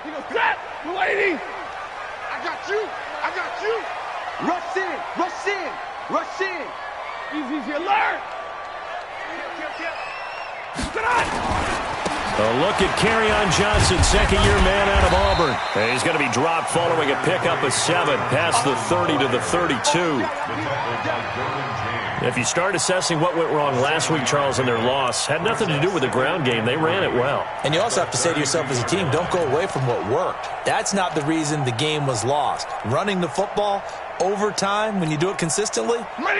He goes, set! You're waiting! I got you! I got you! Rush in! Rush in! Rush in! Easy, alert! Get on! A look at Kerryon Johnson, second-year man out of Auburn. And he's going to be dropped following a pickup of 7 past the 30 to the 32. If you start assessing what went wrong last week, Charles, in their loss, had nothing to do with the ground game. They ran it well. And you also have to say to yourself as a team, don't go away from what worked. That's not the reason the game was lost. Running the football over time, when you do it consistently,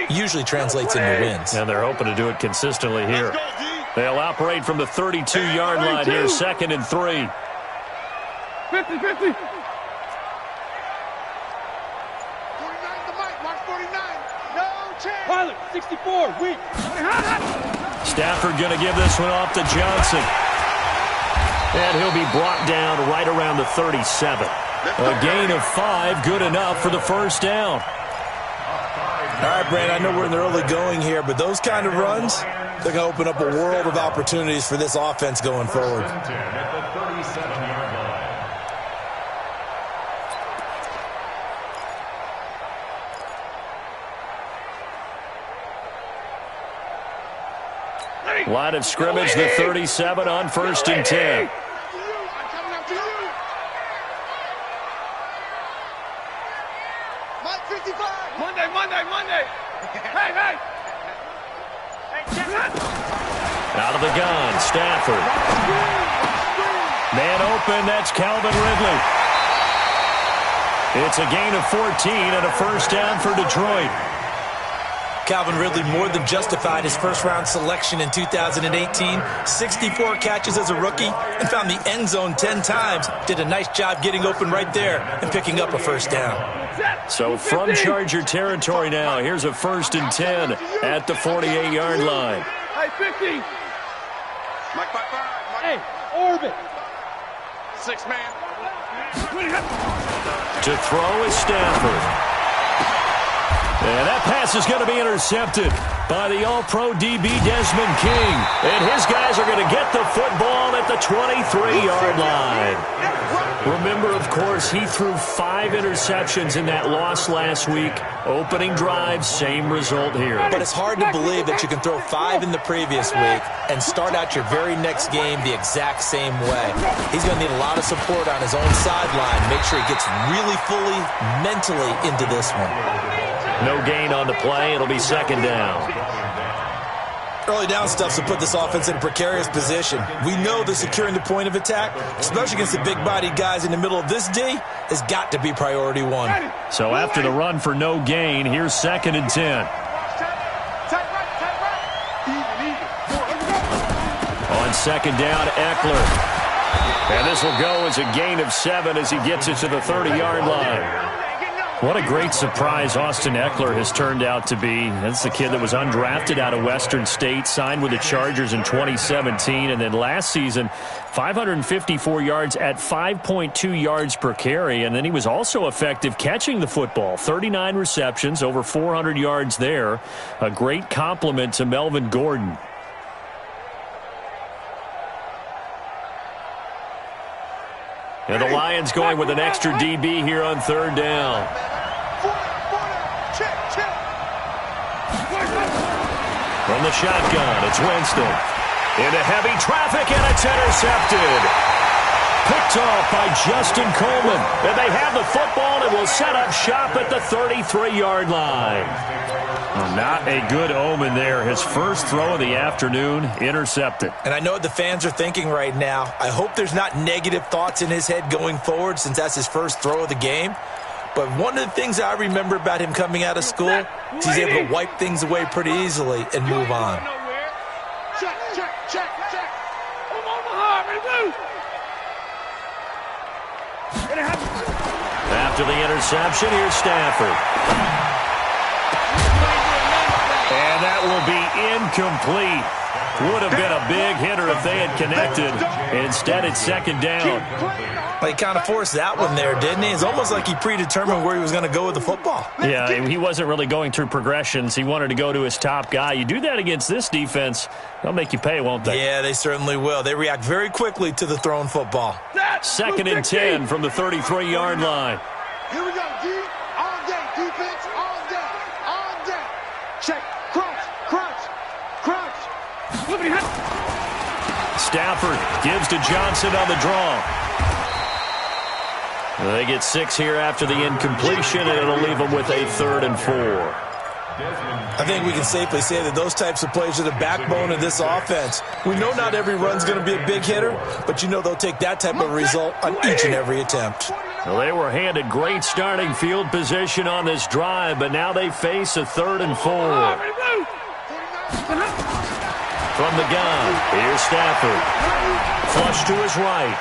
usually translates into wins. And they're hoping to do it consistently here. They'll operate from the 32-yard line here, 2nd and 3. 50. 49 to Mike, mark 49. No chance. Pilot, 64, weak. Stafford going to give this one off to Johnson. And he'll be brought down right around the 37. A gain of 5, good enough for the first down. All right, Brand, I know we're in the early going here, but those kind of runs, they're going to open up a world of opportunities for this offense going forward. Line of scrimmage, the 37 on 1st and 10. Monday. Hey. Out of the gun, Stafford. Man open, that's Calvin Ridley. It's a gain of 14 and a first down for Detroit. Calvin Ridley more than justified his first-round selection in 2018. 64 catches as a rookie and found the end zone 10 times. Did a nice job getting open right there and picking up a first down. So from Charger territory now, here's a 1st and 10 at the 48-yard line. Hey, 50. Mike, 5-5. Hey, orbit. 6-man. To throw is Stafford. And that pass is going to be intercepted by the All-Pro DB Desmond King. And his guys are going to get the football at the 23-yard line. Remember, of course, he threw 5 interceptions in that loss last week. Opening drive, same result here. But it's hard to believe that you can throw 5 in the previous week and start out your very next game the exact same way. He's going to need a lot of support on his own sideline. Make sure he gets really fully mentally into this one. No gain on the play. It'll be 2nd down. Early down stuff to put this offense in a precarious position. We know that securing the point of attack, especially against the big-bodied guys in the middle of this D, has got to be priority 1. So after the run for no gain, here's 2nd and 10. On 2nd down, Eckler. And this will go as a gain of 7 as he gets it to the 30-yard line. What a great surprise Austin Eckler has turned out to be. That's the kid that was undrafted out of Western State, signed with the Chargers in 2017, and then last season, 554 yards at 5.2 yards per carry, and then he was also effective catching the football. 39 receptions, over 400 yards there. A great compliment to Melvin Gordon. And the Lions going with an extra DB here on 3rd down. From the shotgun, it's Winston. Into heavy traffic, and it's intercepted. Picked off by Justin Coleman. And they have the football and will set up shop at the 33-yard line. Well, not a good omen there. His first throw of the afternoon, intercepted. And I know what the fans are thinking right now. I hope there's not negative thoughts in his head going forward since that's his first throw of the game. But one of the things I remember about him coming out of school is he's able to wipe things away pretty easily and move on. Check. After the interception, here's Stafford. And that will be incomplete. Would have been a big hitter if they had connected. Instead, it's 2nd down. He kind of forced that one there, didn't he? It's almost like he predetermined where he was going to go with the football. Yeah, he wasn't really going through progressions. He wanted to go to his top guy. You do that against this defense, they'll make you pay, won't they? Yeah, they certainly will. They react very quickly to the thrown football. Set! 2nd and 10 from the 33-yard line. Here we go, D. All day. Defense, all day. All day. Check. Crunch. Crunch. Crunch. Stafford gives to Johnson on the draw. They get 6 here after the incompletion, and it'll leave them with a 3rd and 4. I think we can safely say that those types of plays are the backbone of this offense. We know not every run's going to be a big hitter, but you know they'll take that type of result on each and every attempt. Well, they were handed great starting field position on this drive, but now they face a 3rd and 4. From the gun, here's Stafford. Flush to his right.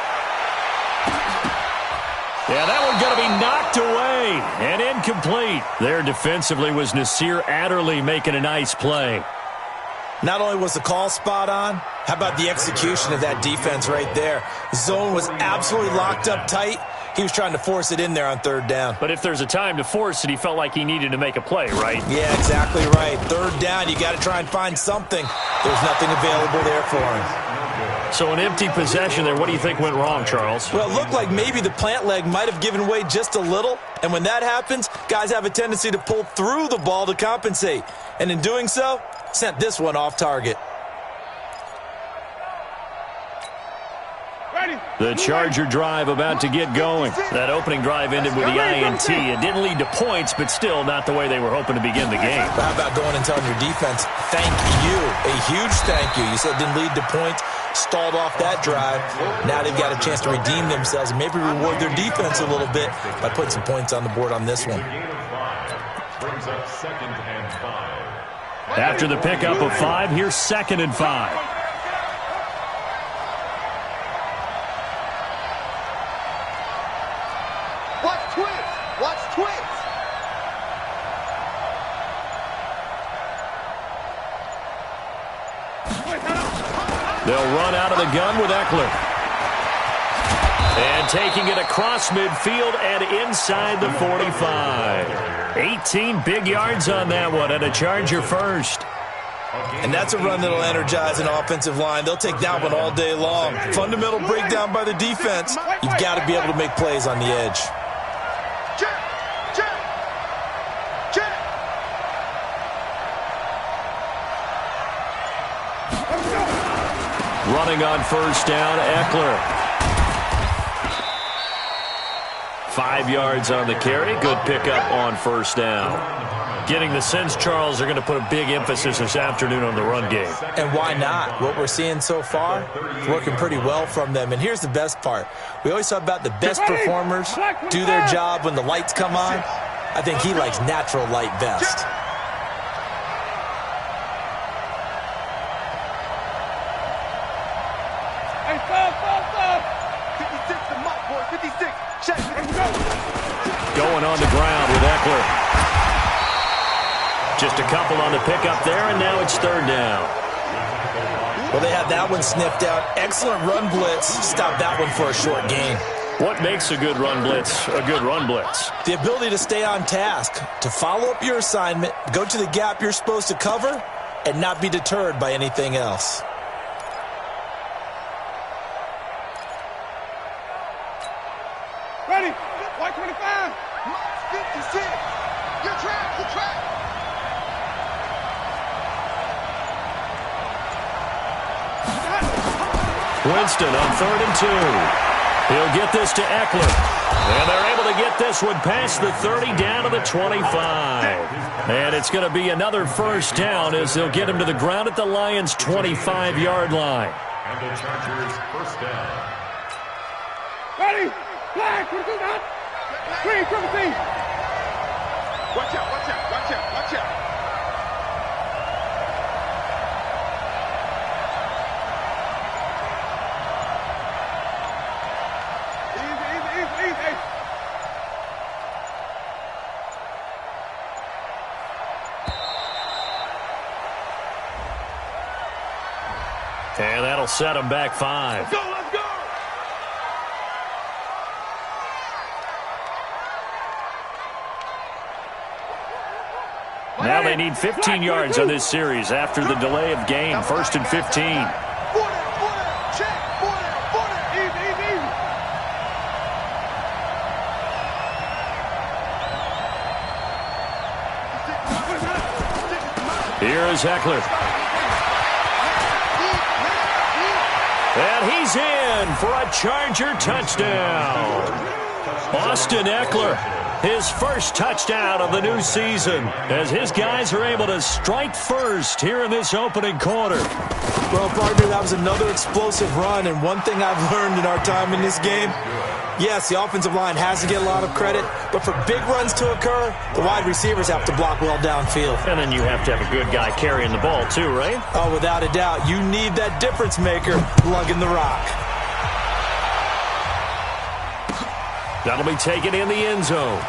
Yeah, that one going to be knocked away and incomplete. There defensively was Nasir Adderley making a nice play. Not only was the call spot on, how about the execution of that defense right there? Zone was absolutely locked up tight. He was trying to force it in there on 3rd down. But if there's a time to force it, he felt like he needed to make a play, right? Yeah, exactly right. 3rd down, you got to try and find something. There's nothing available there for him. So an empty possession there. What do you think went wrong, Charles? Well, it looked like maybe the plant leg might have given way just a little. And when that happens, guys have a tendency to pull through the ball to compensate. And in doing so, sent this one off target. The Charger drive about to get going. That opening drive ended with the INT. It didn't lead to points, but still not the way they were hoping to begin the game. But how about going and telling your defense, thank you, a huge thank you. You said it didn't lead to points, stalled off that drive. Now they've got a chance to redeem themselves and maybe reward their defense a little bit by putting some points on the board on this one. After the pickup of 5, here's 2nd and 5. Watch twins. They'll run out of the gun with Eckler. And taking it across midfield and inside the 45. 18 big yards on that one, and a Charger first. And that's a run that'll energize an offensive line. They'll take that one all day long. Fundamental breakdown by the defense. You've got to be able to make plays on the edge. Running on 1st down, Eckler. 5 yards on the carry. Good pickup on 1st down. Getting the sense, Charles, they're going to put a big emphasis this afternoon on the run game. And why not? What we're seeing so far is working pretty well from them. And here's the best part. We always talk about the best performers do their job when the lights come on. I think he likes natural light best. Hey, stop. 56 to Mike, boy. 56. Check. Going on the ground with Eckler. Just a couple on the pickup there, and now it's 3rd down. Well, they had that one sniffed out. Excellent run blitz. Stop that one for a short gain. What makes a good run blitz a good run blitz? The ability to stay on task, to follow up your assignment, go to the gap you're supposed to cover, and not be deterred by anything else. Ready. White 25. 56. Your track. Winston on 3rd and 2. He'll get this to Eckler. And they're able to get this one past the 30 down to the 25. And it's going to be another 1st down as they'll get him to the ground at the Lions' 25-yard line. And the Chargers 1st down. Ready. Flag. 22 out. 3, 17. Watch out. Easy. And that'll set them back 5. Let's go. Now they need 15 yards on this series after the delay of game. 1st and 15. Check. Easy. Here is Eckler. And he's in for a Charger touchdown. Austin Eckler, his first touchdown of the new season, as his guys are able to strike first here in this opening quarter. Well, partner, that was another explosive run, and one thing I've learned in our time in this game, yes, the offensive line has to get a lot of credit, but for big runs to occur, the wide receivers have to block well downfield. And then you have to have a good guy carrying the ball too, right? Oh, without a doubt. You need that difference maker lugging the rock. That'll be taken in the end zone.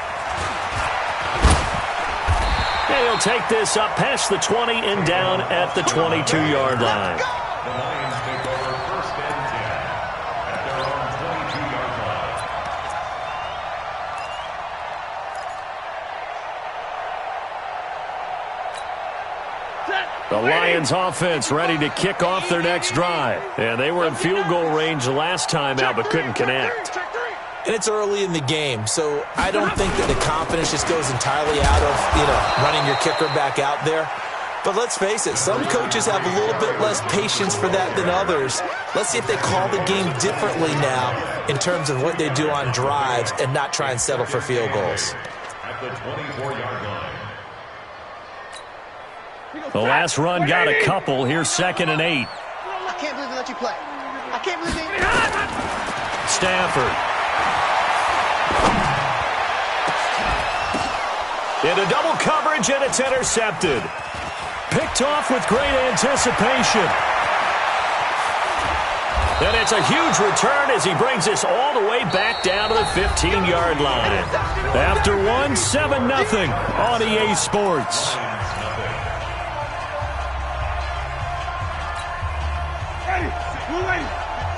And he'll take this up past the 20 and down at the 22-yard line. The Lions take over 1st and 10 at their own 22-yard line. The Lions offense ready to kick off their next drive. And they were in field goal range last time out but couldn't connect. And it's early in the game, so I don't think that the confidence just goes entirely out of, running your kicker back out there. But let's face it, some coaches have a little bit less patience for that than others. Let's see if they call the game differently now in terms of what they do on drives and not try and settle for field goals. At the 24-yard line. The last run got a couple. Here's 2nd and 8. I can't believe they let you play. I can't believe they... Stafford. Into double coverage, and it's intercepted. Picked off with great anticipation. And it's a huge return as he brings us all the way back down to the 15-yard line. After one, 7-0 on EA Sports.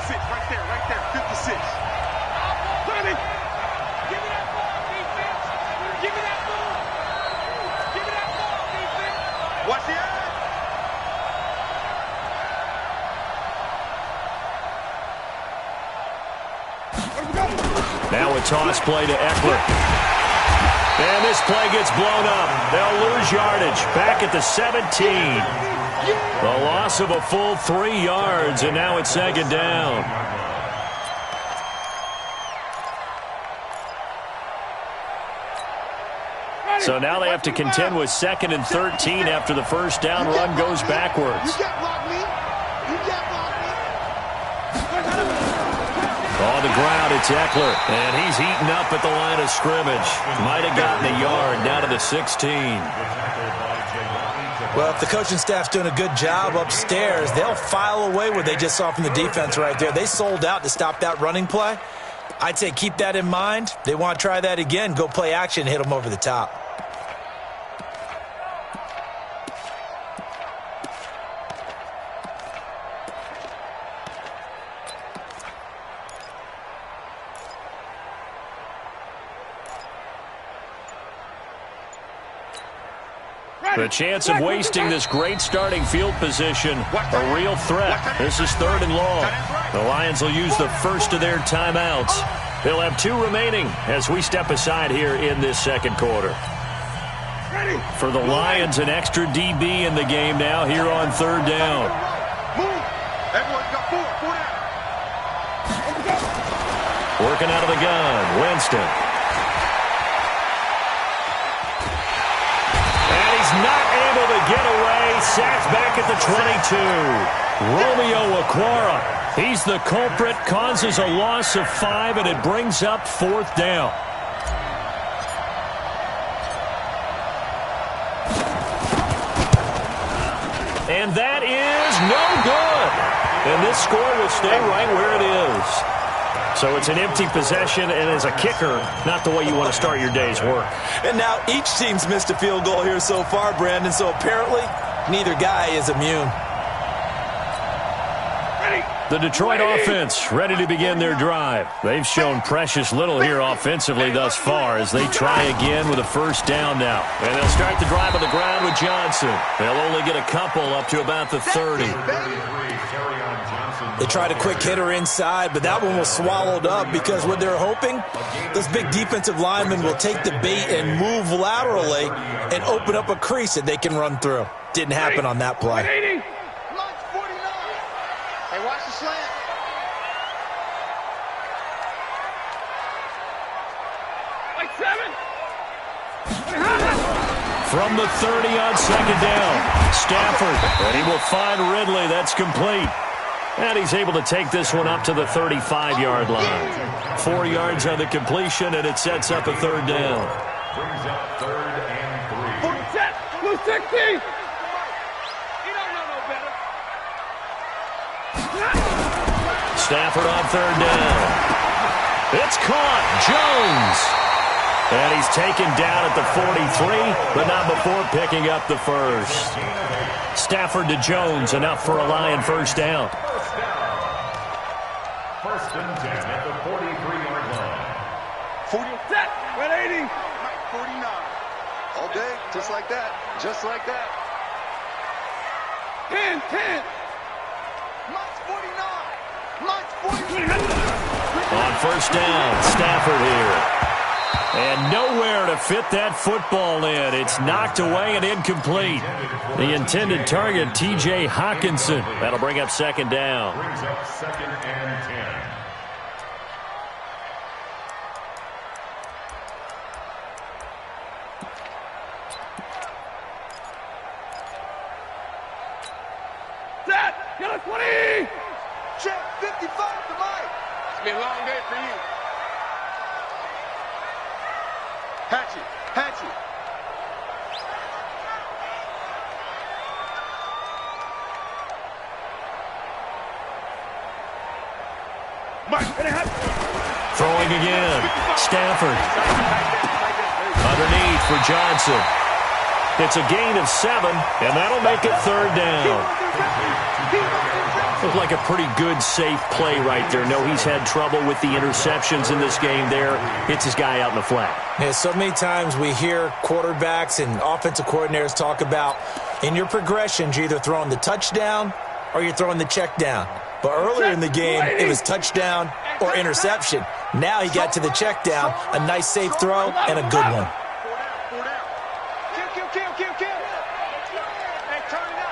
Sit right there, 56. 30. Give me that ball, defense. Give me that ball. Give me that ball, defense. Watch the eye. Now a toss play to Eckler. And this play gets blown up. They'll lose yardage. Back at the 17. The loss of a full 3 yards, and now it's 2nd down. So now they have to contend with 2nd and 13 after the first down run goes backwards. You can't block me. You can't block me. On the ground, it's Eckler, and he's eaten up at the line of scrimmage. Might have gotten a yard down to the 16. Well, if the coaching staff's doing a good job upstairs, they'll file away what they just saw from the defense right there. They sold out to stop that running play. I'd say keep that in mind. They want to try that again. Go play action, hit them over the top. The chance of wasting this great starting field position, a real threat. This is 3rd and long. The Lions will use the first of their timeouts. They'll have 2 remaining as we step aside here in this 2nd quarter. For the Lions, an extra DB in the game now here on 3rd down. Move. Everyone's got 4 down. Working out of the gun, Winston. Not able to get away. Sacked back at the 22. Romeo Okwara. He's the culprit. Causes a loss of 5, and it brings up 4th down. And that is no good. And this score will stay right where it is. So it's an empty possession, and as a kicker, not the way you want to start your day's work. And now each team's missed a field goal here so far, Brandon, so apparently neither guy is immune. The Detroit offense ready to begin their drive. They've shown precious little here offensively thus far as they try again with a first down now. And they'll start the drive on the ground with Johnson. They'll only get a couple up to about the 30. They tried a quick hitter inside, but that one was swallowed up because what they're hoping, those big defensive linemen will take the bait and move laterally and open up a crease that they can run through. Didn't happen on that play. 180. Lunch 49. Hey, watch the slant. Like 7. From the 30 on second down. Stafford, and he will find Ridley. That's complete. And he's able to take this one up to the 35-yard line. 4 yards on the completion, and it sets up a third down. Brings up 3rd and 3. Set. Blue 60. You don't know no better. Stafford on third down. It's caught. Jones. And he's taken down at the 43, but not before picking up the first. Stafford to Jones, enough for a Lion first down. First and 10 at the 43-yard line. 40. Set. 180. 49. All day, just like that. Just like that. 10. Lunch 49. Lunch 49. On first down, Stafford here. And nowhere to fit that football in. It's knocked away and incomplete. The intended target, T.J. Hawkinson. That'll bring up second down. Brings up 2nd and 10. Set. Get a 20. Check 55 to Mike. It's been a long day for you. Hatchet. Hatchet. Throwing again. Stafford. Underneath for Johnson. It's a gain of 7, and that'll make it third down. Looked like a pretty good, safe play right there. No, he's had trouble with the interceptions in this game there. Hits his guy out in the flat. Yeah, so many times we hear quarterbacks and offensive coordinators talk about in your progressions, you're either throwing the touchdown or you're throwing the check down. But earlier in the game, it was touchdown or interception. Now he got to the check down, a nice safe throw, and a good one. Kill. Hey, turn it out.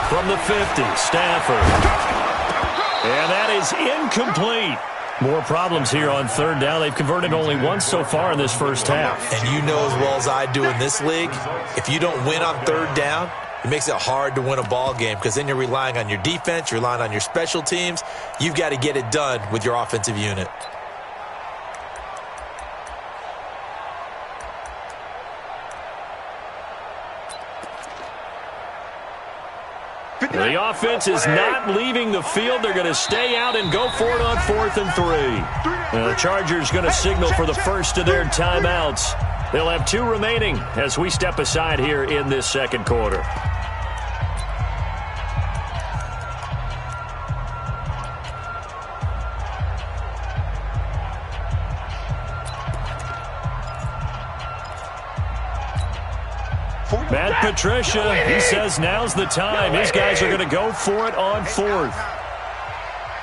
From the 50, Stafford. And that is incomplete. More problems here on third down. They've converted only once so far in this first half. And you know as well as I do in this league, if you don't win on third down, it makes it hard to win a ball game because then you're relying on your defense, you're relying on your special teams. You've got to get it done with your offensive unit. The offense is not leaving the field. They're going to stay out and go for it on 4th and 3. The Chargers going to signal for the first of their timeouts. They'll have 2 remaining as we step aside here in this second quarter. Matt Patricia, he says now's the time. His guys are going to go for it on 4th.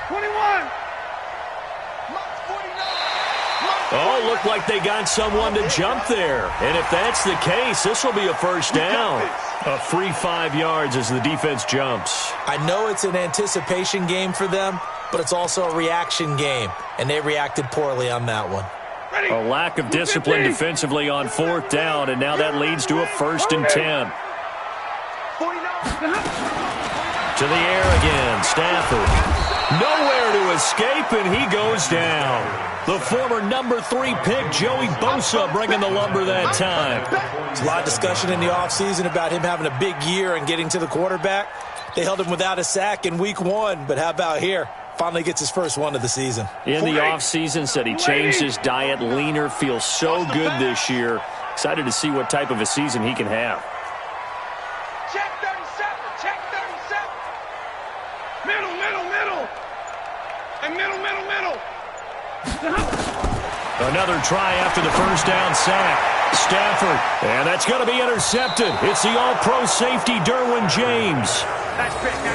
21. Oh, looked like they got someone to jump there. And if that's the case, this will be a first down. A free 5 yards as the defense jumps. I know it's an anticipation game for them, but it's also a reaction game, and they reacted poorly on that one. A lack of discipline defensively on 4th down, and now that leads to a 1st and 10. To the air again, Stafford. Nowhere to escape, and he goes down. The former number 3 pick, Joey Bosa, bringing the lumber that time. There's a lot of discussion in the offseason about him having a big year and getting to the quarterback. They held him without a sack in week 1, but how about here? Finally gets his first one of the season. In the offseason, said he changed his diet, leaner, feels so good this year. Excited to see what type of a season he can have. Check 37. Check 37. Middle. And middle. Another try after the first down sack. Stafford, and that's going to be intercepted. It's the all-pro safety, Derwin James.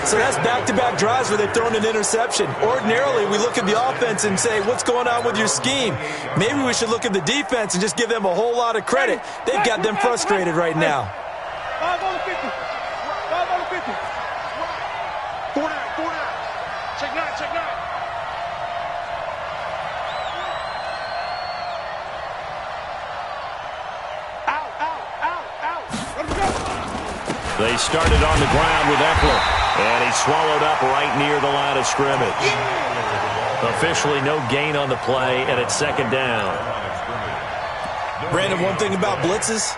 So that's back-to-back drives where they've thrown an interception. Ordinarily, we look at the offense and say, what's going on with your scheme? Maybe we should look at the defense and just give them a whole lot of credit. They've got them frustrated right now. 5 on the 50. 5 on the 50. 4 down, 4 down. Check 9, check 9. Out, out, out, out. Let him go. They started on the ground with Eckler, and he swallowed up right near the line of scrimmage. Officially no gain on the play, and it's second down. Brandon, one thing about blitzes,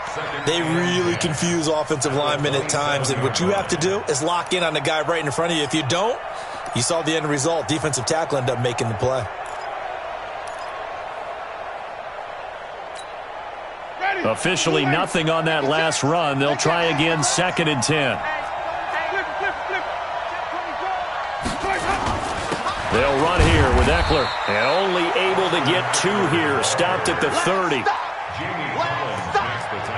they really confuse offensive linemen at times, and what you have to do is lock in on the guy right in front of you. If you don't, you saw the end result. Defensive tackle ended up making the play. Officially nothing on that last run. They'll try again, second and 10. They'll run here with Eckler, and only able to get 2 here. Stopped at the 30.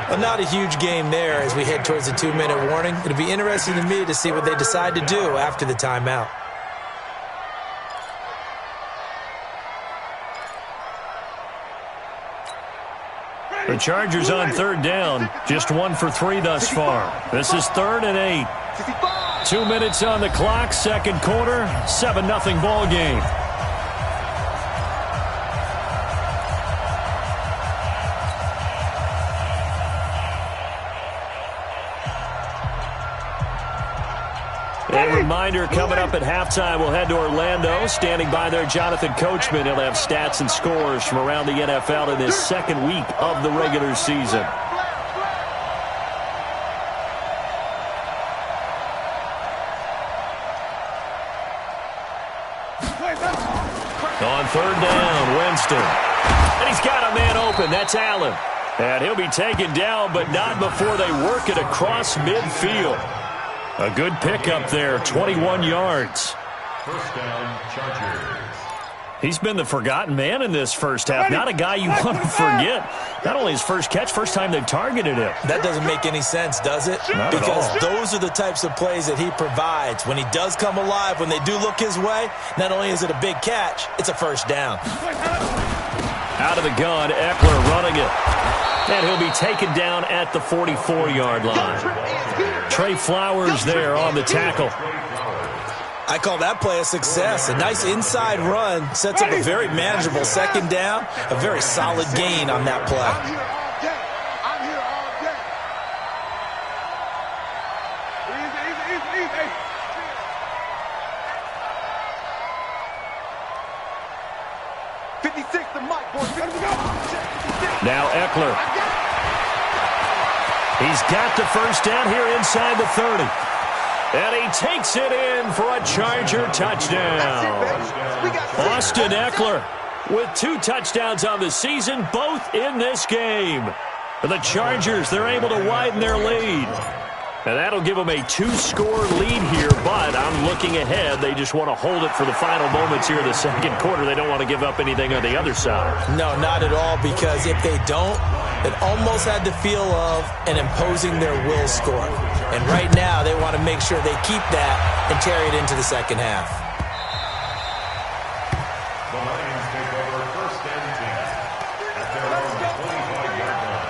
Well, not a huge game there as we head towards the 2-minute warning. It'll be interesting to me to see what they decide to do after the timeout. The Chargers on third down, just 1 for 3 thus far. This is 3rd and 8. 2 minutes on the clock, second quarter, 7-0 ball game. A reminder, coming up at halftime, we'll head to Orlando. Standing by there, Jonathan Coachman. He'll have stats and scores from around the NFL in this second week of the regular season. On third down, Winston. And he's got a man open. That's Allen. And he'll be taken down, but not before they work it across midfield. A good pickup there, 21 yards. First down, Chargers. He's been the forgotten man in this first half. Not a guy you want to forget. Not only his first catch, first time they've targeted him. That doesn't make any sense, does it? Not at because all. those are the types of plays that he provides. When he does come alive, when they do look his way, not only is it a big catch, it's a first down. Out of the gun, Eckler running it. And he'll be taken down at the 44-yard line. Trey Flowers there on the tackle. I call that play a success. A nice inside run sets up a very manageable second down. A very solid gain on that play. I'm here all day. I'm here all day. Easy, easy, easy. 56 to Mike, boys. Let him go. Now Eckler. He's got the first down here inside the 30. And he takes it in for a Charger touchdown. Austin Eckler with 2 touchdowns on the season, both in this game. For the Chargers, they're able to widen their lead. And that'll give them a 2-score lead here, but I'm looking ahead. They just want to hold it for the final moments here in the second quarter. They don't want to give up anything on the other side. No, not at all, because if they don't, it almost had the feel of an imposing their will score. And right now, they want to make sure they keep that and carry it into the second half. The Lions take over first and 10 at their own 25-yard line.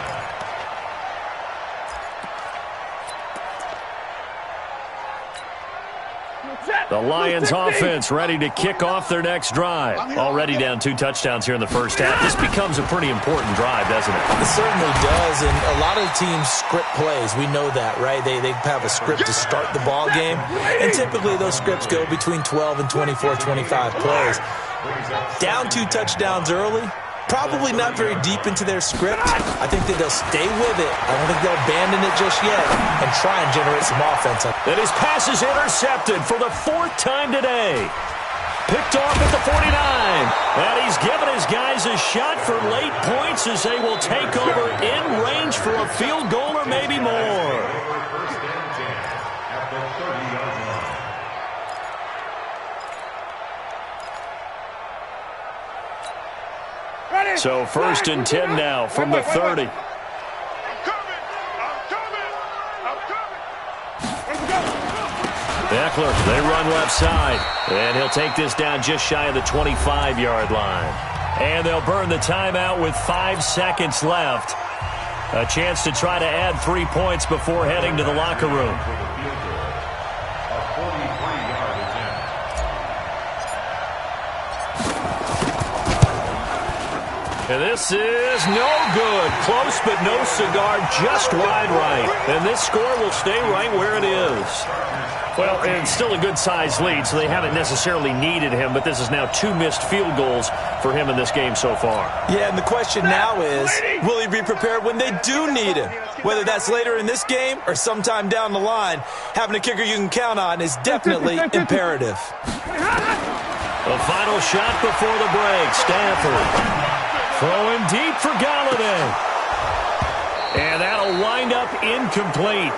The Lions offense ready to kick off their next drive. Already down 2 touchdowns here in the first half. This becomes a pretty important drive, doesn't it? It certainly does, and a lot of teams script plays. We know that, right? They have a script to start the ball game, and typically those scripts go between 12 and 24, 25 plays. Down 2 touchdowns early, probably not very deep into their script. I think that they'll stay with it. I don't think they'll abandon it just yet and try and generate some offense. And his pass is intercepted for the 4th time today. Picked off at the 49. And he's given his guys a shot for late points as they will take over in range for a field goal or maybe more. First and 10 at the 30-yard line. So first and 10 now from the 30. I'm coming. I'm coming. I'm coming. Let's go. Eckler, they run left side. And he'll take this down just shy of the 25-yard line. And they'll burn the timeout with 5 seconds left. A chance to try to add 3 points before heading to the locker room. And this is no good. Close, but no cigar, just wide right. And this score will stay right where it is. Well, it's still a good-sized lead, so they haven't necessarily needed him, but this is now 2 missed field goals for him in this game so far. Yeah, and the question now is, will he be prepared when they do need him? Whether that's later in this game or sometime down the line, having a kicker you can count on is definitely imperative. The final shot before the break, Stafford. Throwing deep for Galladay. And that'll wind up incomplete.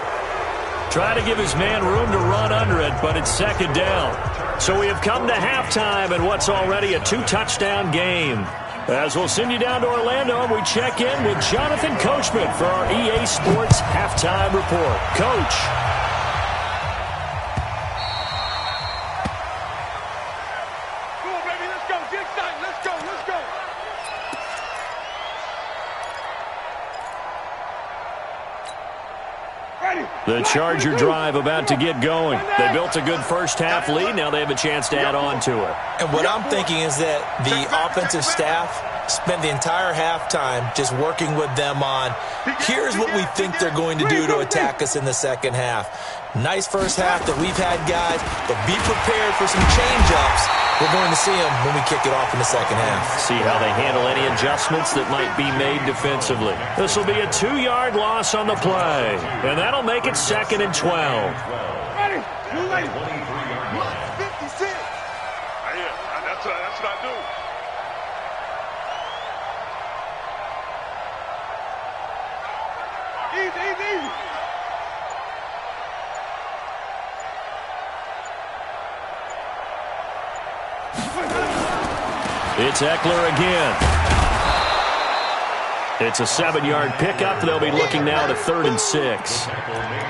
Try to give his man room to run under it, but it's second down. So we have come to halftime in what's already a 2-touchdown game. As we'll send you down to Orlando, and we check in with Jonathan Coachman for our EA Sports Halftime Report. Coach. Come on, baby, let's go. Get excited. Let's go. Let's go. The Charger drive about to get going. They built a good first-half lead. Now they have a chance to add on to it. And what I'm thinking is that the offensive staff spent the entire halftime just working with them on, here's what we think they're going to do to attack us in the second half. Nice first half that we've had, guys, but be prepared for some change-ups. We're going to see them when we kick it off in the second half. See how they handle any adjustments that might be made defensively. This will be a 2-yard loss on the play, and that'll make it 2nd and 12. Ready? You ready? 56. That's what I do. Easy. It's Eckler again. It's a 7-yard pickup. They'll be looking now to 3rd and 6.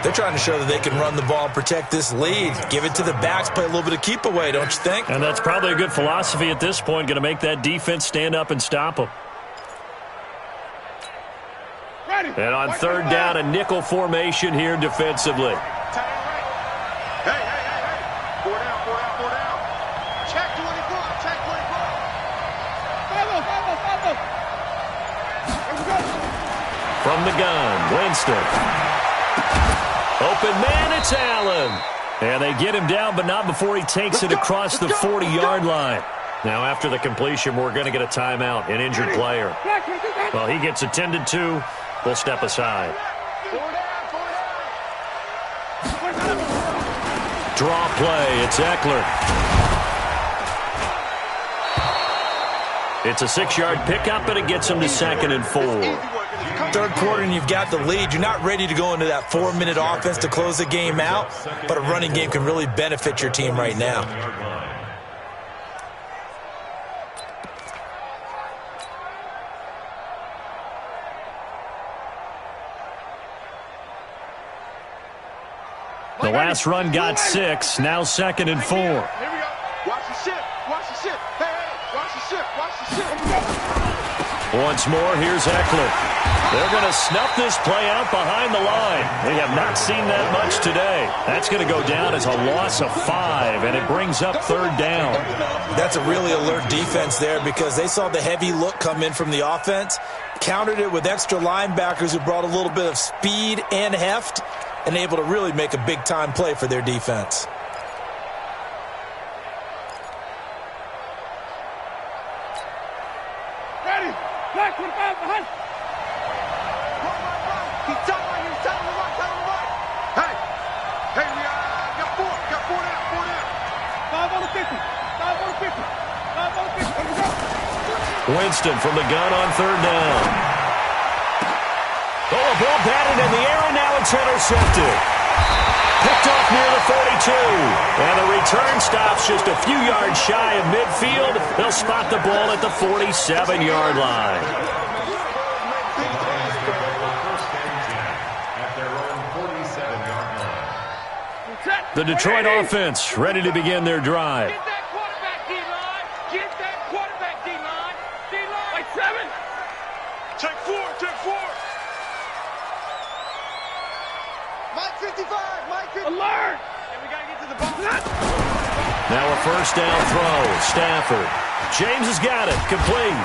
They're trying to show that they can run the ball and protect this lead. Give it to the backs, play a little bit of keep away, don't you think? And that's probably a good philosophy at this point, going to make that defense stand up and stop them. And on 3rd down, a nickel formation here defensively. Hey. 4 down. Check 24. From the gun, Winston. Open man, it's Allen. And they get him down, but not before he takes it across the 40-yard line. Now, after the completion, we're going to get a timeout, an injured player. Well, he gets attended to. We'll step aside. Draw play, it's Eckler. It's a 6-yard pickup, and it gets him to 2nd and 4. Third quarter and you've got the lead. You're not ready to go into that 4-minute offense to close the game out, but a running game can really benefit your team right now. The last run got 6, now 2nd and 4. Here we go. Watch the ship. Hey, watch the ship. Once more, here's Eckler. They're going to snuff this play out behind the line. We have not seen that much today. That's going to go down as a loss of 5, and it brings up 3rd down. That's a really alert defense there because they saw the heavy look come in from the offense, countered it with extra linebackers who brought a little bit of speed and heft, and able to really make a big-time play for their defense. Ready? Black 25 behind. Keep telling him to right. Hey, we got 4 down. 5 on the 50. 5 on the 50. 5 on the 50. Let's go. Winston from the gun on 3rd down. Oh, a ball batted in the air, and now it's intercepted. Picked off near the 42. And the return stops just a few yards shy of midfield. They'll spot the ball at the 47-yard line. At their own 47-yard line. Check. The Detroit offense ready to begin their drive. Get that quarterback, D-line. Get that quarterback, D-line. D-line. Like 7. Check 4, check 4. Mike 55, Mike 55. Alert. And we got to get to the ball. Now a first down throw. Stafford. James has got it. Complete.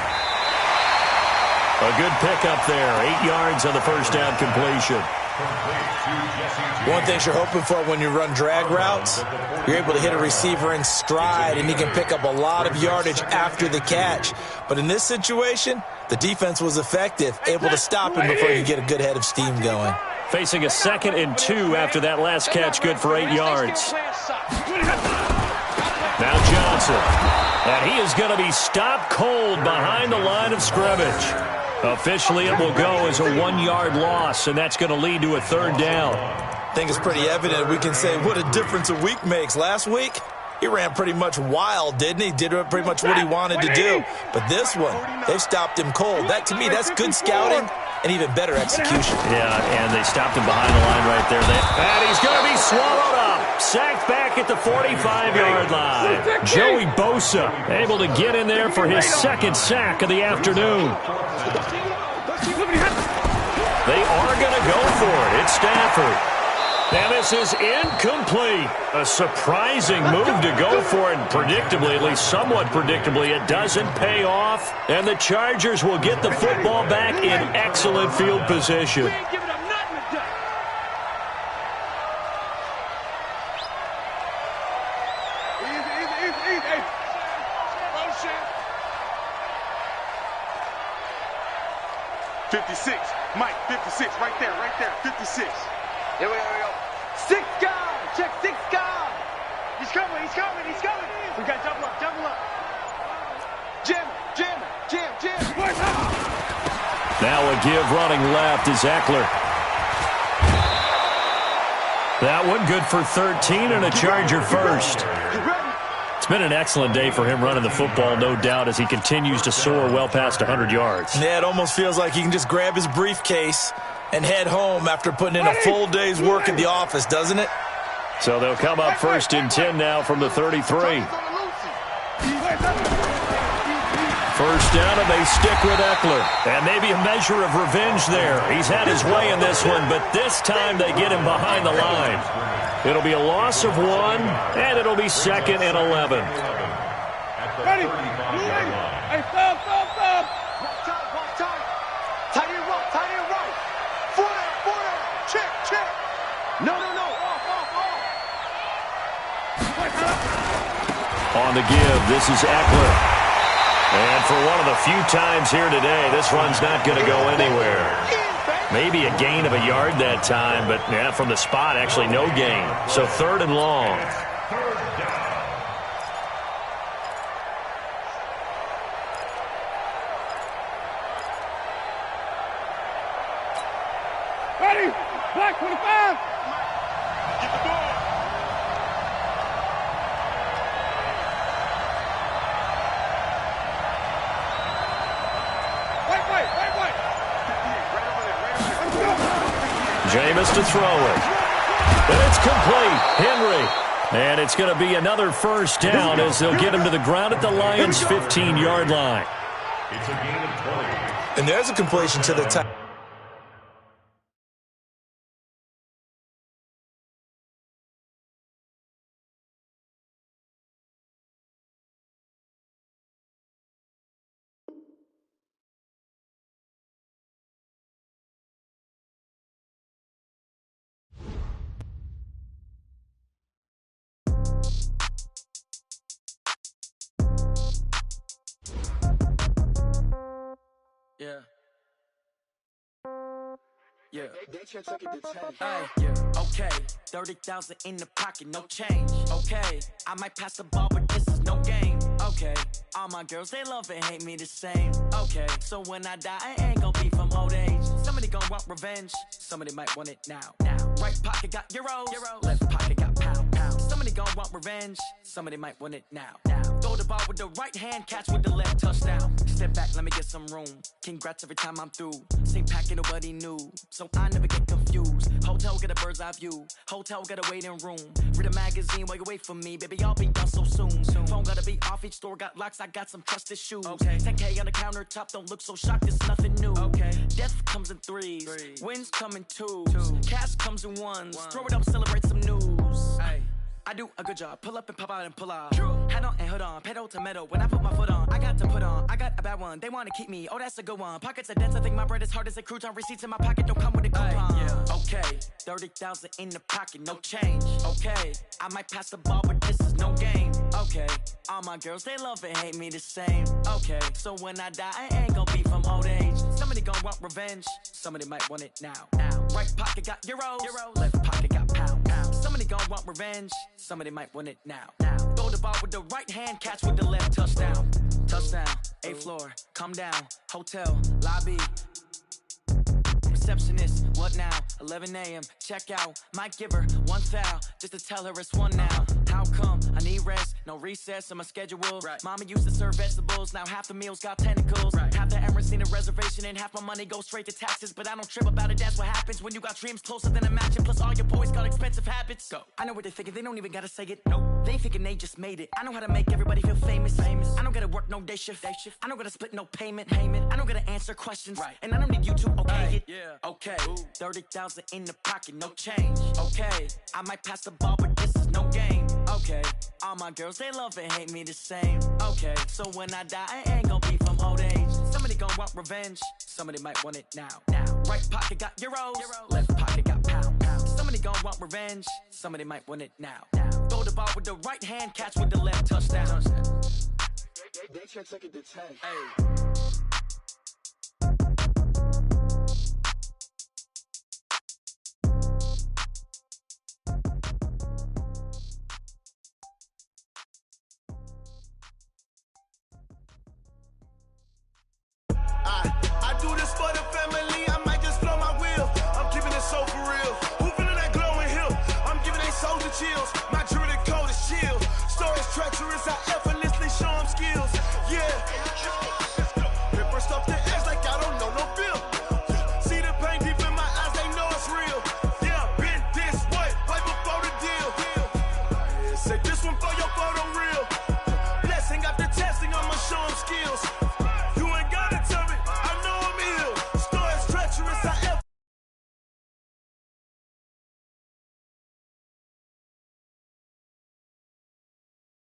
A good pickup there. 8 yards on the first down completion. One thing you're hoping for when you run drag routes, you're able to hit a receiver in stride, and he can pick up a lot of yardage after the catch. But in this situation, the defense was effective, able to stop him before he could get a good head of steam going. Facing a 2nd and 2 after that last catch, good for 8 yards. Now Johnson. And he is going to be stopped cold behind the line of scrimmage. Officially, it will go as a 1-yard loss, and that's going to lead to a 3rd down. I think it's pretty evident. We can say what a difference a week makes. Last week, he ran pretty much wild, didn't he? Did pretty much what he wanted to do. But this one, they've stopped him cold. That, to me, that's good scouting and even better execution. Yeah, and they stopped him behind the line right there. And he's going to be swallowed up. Sacked back at the 45-yard line. Joey Bosa able to get in there for his 2nd sack of the afternoon. They are going to go for it. It's Stafford. And this is incomplete. A surprising move to go for it. Predictably, at least somewhat predictably, it doesn't pay off. And the Chargers will get the football back in excellent field position. We ain't giving up nothing today. Easy. Motion. 56. Mike, 56. Right there. 56. Here we go. 6 guys. Check 6 guys. He's coming. We got double up. Jam. Now a give running left is Eckler. That one good for 13 and a Charger first. It's been an excellent day for him running the football, no doubt, as he continues to soar well past 100 yards. Yeah, it almost feels like he can just grab his briefcase and head home after putting in a full day's work at the office, doesn't it? So they'll come up 1st and 10 now from the 33. First down, and they stick with Eckler. And maybe a measure of revenge there. He's had his way in this one, but this time they get him behind the line. It'll be a loss of 1, and it'll be 2nd and 11. Ready. Hey, stop. Walk time. Tight end right. 4 down. Check. No. Off. On the give, this is Eckler. And for one of the few times here today, this run's not going to go anywhere. Maybe a gain of a yard that time, but yeah, from the spot, actually no gain. So 3rd and long. Ready. Black 25. Get the ball. Jameis to throw it. And it's complete. Henry. And it's going to be another first down as they'll get him to the ground at the Lions' 15-yard line. It's a gain of 20. And there's a completion to the top. Yeah. Hey, okay. 30,000 in the pocket, no change. Okay, I might pass the ball, but this is no game. Okay, all my girls, they love and hate me the same. Okay, so when I die, I ain't gonna be from old age. Somebody gonna want revenge, somebody might want it now. Right pocket got euros, left pocket got pound. Somebody gon' want revenge. Somebody might want it now. Throw the ball with the right hand, catch with the left, touchdown. Step back, let me get some room. Congrats every time I'm through. Same packet, nobody knew, so I never get confused. Hotel get a bird's eye view. Hotel get a waiting room. Read a magazine while you wait for me, baby. I'll be done so soon. Phone gotta be off, each store got locks. I got some trusted shoes. 10K on the countertop, don't look so shocked. It's nothing new. Death comes in threes. Wins come in twos. Cash comes in ones. Throw it up, celebrate some news. I do a good job. Pull up and pop out and pull off. Head on and hood on. Pedal to metal. When I put my foot on, I got to put on. I got a bad one. They want to keep me. Oh, that's a good one. Pockets are dense. I think my bread is hard as a crouton. Receipts in my pocket don't come with a coupon. Okay, 30,000 in the pocket, no change. Okay, I might pass the ball, but this is no game. Okay, all my girls, they love and hate me the same. Okay, so when I die, I ain't gonna be from old age. Somebody gon' want revenge. Somebody might want it now. Right pocket got euros. Left pocket got pounds. Somebody gon' want revenge. Somebody might want it now. Throw the ball with the right hand, catch with the left, touchdown. Touchdown, 8th floor, come down, hotel, lobby. Receptionist, what now? 11 a.m., check out. Might give her one foul, just to tell her it's one now. How come? I need rest, no recess in my schedule. Mama used to serve vegetables, now half the meals got tentacles. Half the Emirates need a reservation and half my money goes straight to taxes. But I don't trip about it, that's what happens when you got dreams closer than a match. And plus all your boys got expensive habits. Go. I know what they're thinking, they don't even gotta say it. Nope. They ain't thinking they just made it. I know how to make everybody feel famous. I don't gotta work no day shift. I don't gotta split no payment. I don't gotta answer questions. And I don't need you to okay it. Okay, 30,000 in the pocket, no change. Okay, I might pass the ball, but this is no game. Okay, all my girls, they love and hate me the same. Okay, so when I die, I ain't gonna be from old age. Somebody gon' want revenge. Somebody might want it now. Right pocket got euros. Left pocket got pounds. Somebody gon' want revenge. Somebody might want it now. Throw the ball with the right hand, catch with the left, touchdown. They check it to 10.